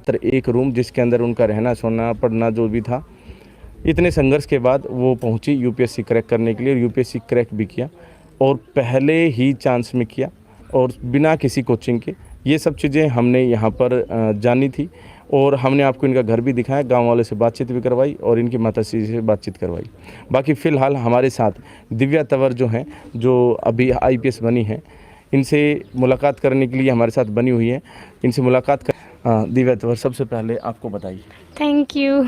मात्र एक रूम जिसके अंदर उनका रहना सोना पढ़ना जो भी था। इतने संघर्ष के बाद वो पहुंची यूपीएससी क्रैक करने के लिए, और यूपीएससी क्रैक भी किया और पहले ही चांस में किया और बिना किसी कोचिंग के। ये सब चीज़ें हमने यहाँ पर जानी थी और हमने आपको इनका घर भी दिखाया, गांव वालों से बातचीत भी करवाई और इनकी माताश्री से बातचीत करवाई। बाकी फ़िलहाल हमारे साथ दिव्या तंवर जो हैं, जो अभी आईपीएस बनी हैं, इनसे मुलाकात करने के लिए हमारे साथ बनी हुई है। इनसे मुलाकात कर दिव्या तंवर, सबसे पहले आपको बताइए। Thank you.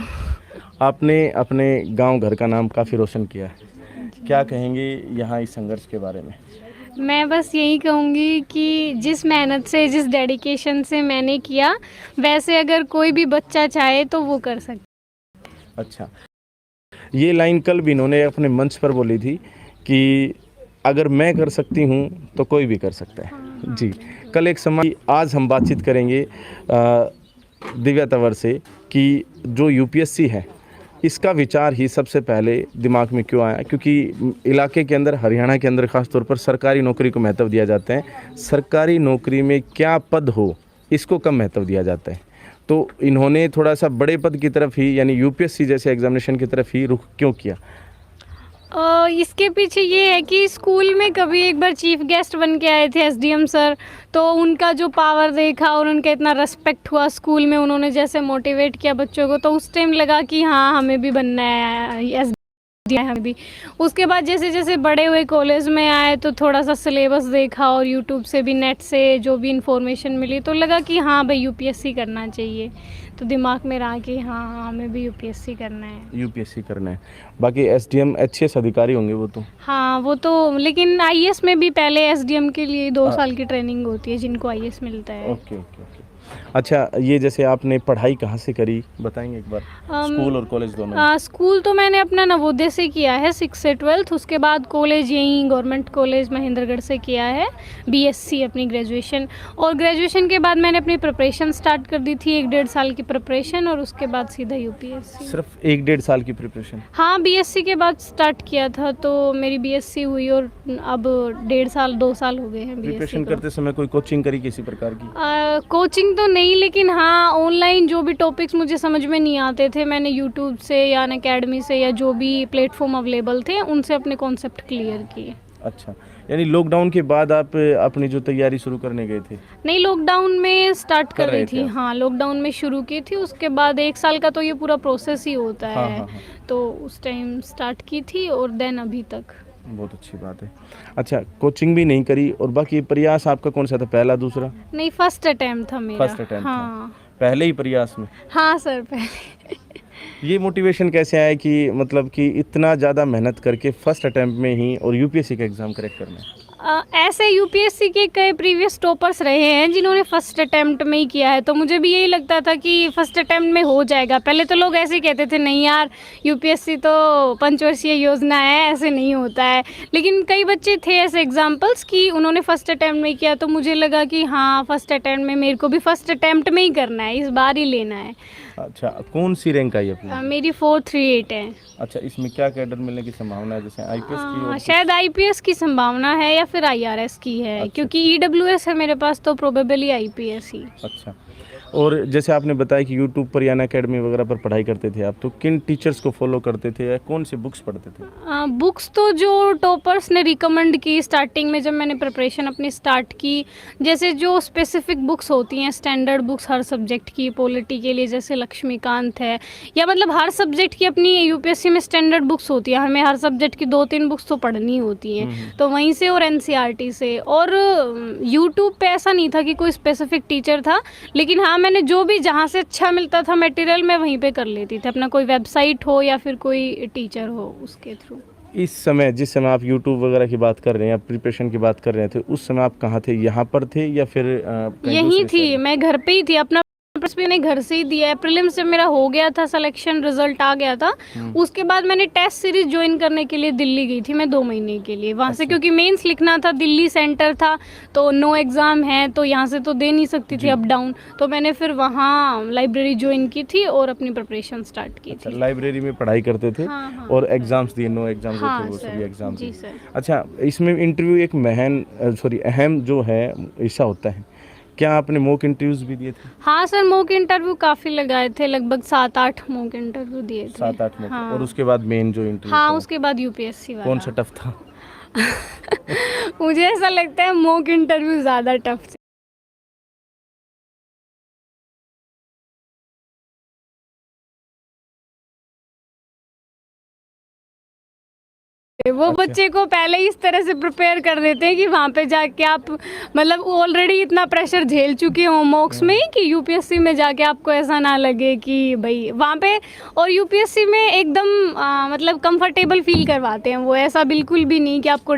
आपने अपने गांव घर का नाम काफ़ी रोशन किया है, क्या कहेंगे यहाँ इस संघर्ष के बारे में? मैं बस यही कहूँगी कि जिस मेहनत से, जिस डेडिकेशन से मैंने किया, वैसे अगर कोई भी बच्चा चाहे तो वो कर सकता। अच्छा, ये लाइन कल भी इन्होंने अपने मंच पर बोली थी कि अगर मैं कर सकती हूँ तो कोई भी कर सकता है। जी, कल एक समय, आज हम बातचीत करेंगे दिव्या तंवर से कि जो यूपीएससी है इसका विचार ही सबसे पहले दिमाग में क्यों आया, क्योंकि इलाके के अंदर, हरियाणा के अंदर ख़ास तौर पर सरकारी नौकरी को महत्व दिया जाता है। सरकारी नौकरी में क्या पद हो इसको कम महत्व दिया जाता है, तो इन्होंने थोड़ा सा बड़े पद की तरफ ही, यानी यूपीएससी जैसे एग्जामिनेशन की तरफ ही रुख क्यों किया? इसके पीछे ये है कि स्कूल में कभी एक बार चीफ गेस्ट बन के आए थे एसडीएम सर, तो उनका जो पावर देखा और उनका इतना रेस्पेक्ट हुआ स्कूल में, उन्होंने जैसे मोटिवेट किया बच्चों को, तो उस टाइम लगा कि हाँ हमें भी बनना है एसडीएम, हमें भी। उसके बाद जैसे जैसे बड़े हुए, कॉलेज में आए, तो थोड़ा सा सिलेबस देखा और यूट्यूब से भी, नेट से जो भी इंफॉर्मेशन मिली, तो लगा कि हाँ भाई यूपीएससी करना चाहिए। तो दिमाग में रहा कि हाँ हमें भी यूपीएससी करना है। यूपीएससी करना है। बाकी एसडीएम एचएएस अधिकारी होंगे वो तो? हाँ वो तो, लेकिन आईएएस में भी पहले एसडीएम के लिए 2 साल की ट्रेनिंग होती है जिनको आईएएस मिलता है। Okay okay okay. अच्छा, ये जैसे आपने पढ़ाई कहाँ से करी, बताएंगे एक बार? स्कूल और कॉलेज दोनों? स्कूल तो मैंने अपना नवोदय से किया है 6 से 12। उसके बाद कॉलेज यहीं गवर्नमेंट कॉलेज महेंद्रगढ़ से किया है, बीएससी अपनी ग्रेजुएशन। और ग्रेजुएशन के बाद मैंने अपनी प्रिपरेशन स्टार्ट कर दी थी, 1-1.5 साल की प्रिपरेशन, और उसके बाद सीधा यूपीएससी। सिर्फ 1-1.5 साल की प्रिपरेशन? हाँ, बीएससी के बाद स्टार्ट किया था, तो मेरी बीएससी हुई और अब 1.5 साल 2 साल हो गए हैं बीएससी प्रिपरेशन करते समय कोई कोचिंग करी किसी प्रकार की? कोचिंग तो नहीं, लेकिन हाँ ऑनलाइन जो भी टॉपिक्स मुझे समझ में नहीं आते थे, मैंने यूट्यूब से या अनअकैडमी से या जो भी प्लेटफॉर्म अवेलेबल थे उनसे अपने कॉन्सेप्ट क्लियर किए। अच्छा, यानी लॉकडाउन के बाद आप अपनी जो तैयारी शुरू करने गए थे? नहीं, लॉकडाउन में स्टार्ट कर रही थी। आप? हाँ, लॉकडाउन में शुरू की थी, उसके बाद 1 साल का तो ये पूरा प्रोसेस ही होता हाँ, है। हाँ, हाँ। तो उस टाइम स्टार्ट की थी और देन अभी तक। बहुत अच्छी बात है। अच्छा, कोचिंग भी नहीं करी, और बाकी प्रयास आपका कौन सा था, पहला दूसरा? नहीं, फर्स्ट अटेम्प्ट था मेरा। फर्स्ट अटेम्प्ट हाँ। था, पहले ही प्रयास में? हाँ सर, पहले। ये मोटिवेशन कैसे आया कि मतलब कि इतना ज़्यादा मेहनत करके फर्स्ट अटेम्प्ट में ही और यूपीएससी का एग्ज़ाम क्रैक करना है? ऐसे यूपीएससी के कई प्रीवियस टॉपर्स रहे हैं जिन्होंने फर्स्ट अटेम्प्ट में ही किया है, तो मुझे भी यही लगता था कि फर्स्ट अटेम्प्ट में हो जाएगा। पहले तो लोग ऐसे ही कहते थे, नहीं यार यूपीएससी तो पंचवर्षीय योजना है, ऐसे नहीं होता है। लेकिन कई बच्चे थे ऐसे एग्जांपल्स कि उन्होंने फर्स्ट अटेम्प्ट में किया, तो मुझे लगा कि हाँ फर्स्ट अटेम्प्ट में मेरे को भी फर्स्ट अटेम्प्ट में ही करना है, इस बार ही लेना है। अच्छा, कौन सी रैंक आई अपनी? मेरी 438 है। अच्छा, इसमें क्या कैडर मिलने की संभावना है, जैसे आईपीएस की? और शायद आईपीएस की संभावना है या फिर आईआरएस की है। अच्छा। क्योंकि ईडब्ल्यूएस है मेरे पास, तो प्रोबेबली आईपीएस ही। अच्छा, और जैसे आपने बताया कि यूट्यूब पर या अनअकैडमी वगैरह पर पढ़ाई करते थे आप, तो किन टीचर्स को फॉलो करते थे या कौन सी बुक्स पढ़ते थे? बुक्स तो जो टॉपर्स ने रिकमेंड की स्टार्टिंग में, जब मैंने प्रिपरेशन अपनी स्टार्ट की, जैसे जो स्पेसिफिक बुक्स होती हैं, स्टैंडर्ड बुक्स हर सब्जेक्ट की, पॉलिटी के लिए जैसे लक्ष्मीकांत है, या मतलब हर सब्जेक्ट की अपनी यूपीएससी में स्टैंडर्ड बुक्स होती है, हमें हर सब्जेक्ट की 2-3 बुक्स तो पढ़नी होती हैं, तो वहीं से, और एनसीईआरटी से। और यूट्यूब पे ऐसा नहीं था कि कोई स्पेसिफिक टीचर था, लेकिन हाँ मैंने जो भी जहाँ से अच्छा मिलता था मटेरियल, मैं वहीं पे कर लेती थी, अपना कोई वेबसाइट हो या फिर कोई टीचर हो उसके थ्रू। इस समय, जिस समय आप यूट्यूब वगैरह की बात कर रहे हैं या प्रिपरेशन की बात कर रहे थे, उस समय आप कहाँ थे, यहाँ पर थे या फिर कहीं यहीं दूसरे थी, शहर में? मैं घर पे ही थी। अपना पेपर्स भी मैंने घर से ही दिया है। प्रीलिम्स से मेरा हो गया था, सिलेक्शन रिजल्ट आ गया था, उसके बाद मैंने टेस्ट सीरीज ज्वाइन करने के लिए दिल्ली गई थी मैं 2 महीने के लिए वहाँ से, क्योंकि मेंस लिखना था, दिल्ली सेंटर था, तो नो एग्ज़ाम है, तो यहाँ से तो दे नहीं सकती थी अप डाउन, तो मैंने फिर वहाँ लाइब्रेरी ज्वाइन की थी और अपनी प्रिपरेशन स्टार्ट की थी। लाइब्रेरी में पढ़ाई करते थे? हाँ, हाँ, और एग्जाम्स दिए, नो एग्जाम्स हाँ होते वो सर, सभी एग्जाम जी दिए? सर। अच्छा, इसमें इंटरव्यू एक अहम जो है हिस्सा होता है क्या आपने मॉक इंटरव्यूज भी दिए थे? हाँ सर, मॉक इंटरव्यू काफ़ी लगाए थे, लगभग 7-8 मॉक इंटरव्यू दिए थे। 7-8 मॉक, हाँ। और उसके बाद मेन जो इंटरव्यू हाँ, था, उसके बाद यूपीएससी वाला। कौन सा टफ था? मुझे ऐसा लगता है मॉक इंटरव्यू ज़्यादा टफ थे। वो अच्छा। बच्चे को पहले ही इस तरह से प्रिपेयर कर देते हैं कि वहाँ पे जाके आप मतलब ऑलरेडी इतना प्रेशर झेल चुके हो मॉक्स में कि यूपीएससी में जाके आपको ऐसा ना लगे कि भाई वहाँ पे, और यूपीएससी में एकदम मतलब कंफर्टेबल फील करवाते हैं वो, ऐसा बिल्कुल भी नहीं कि आपको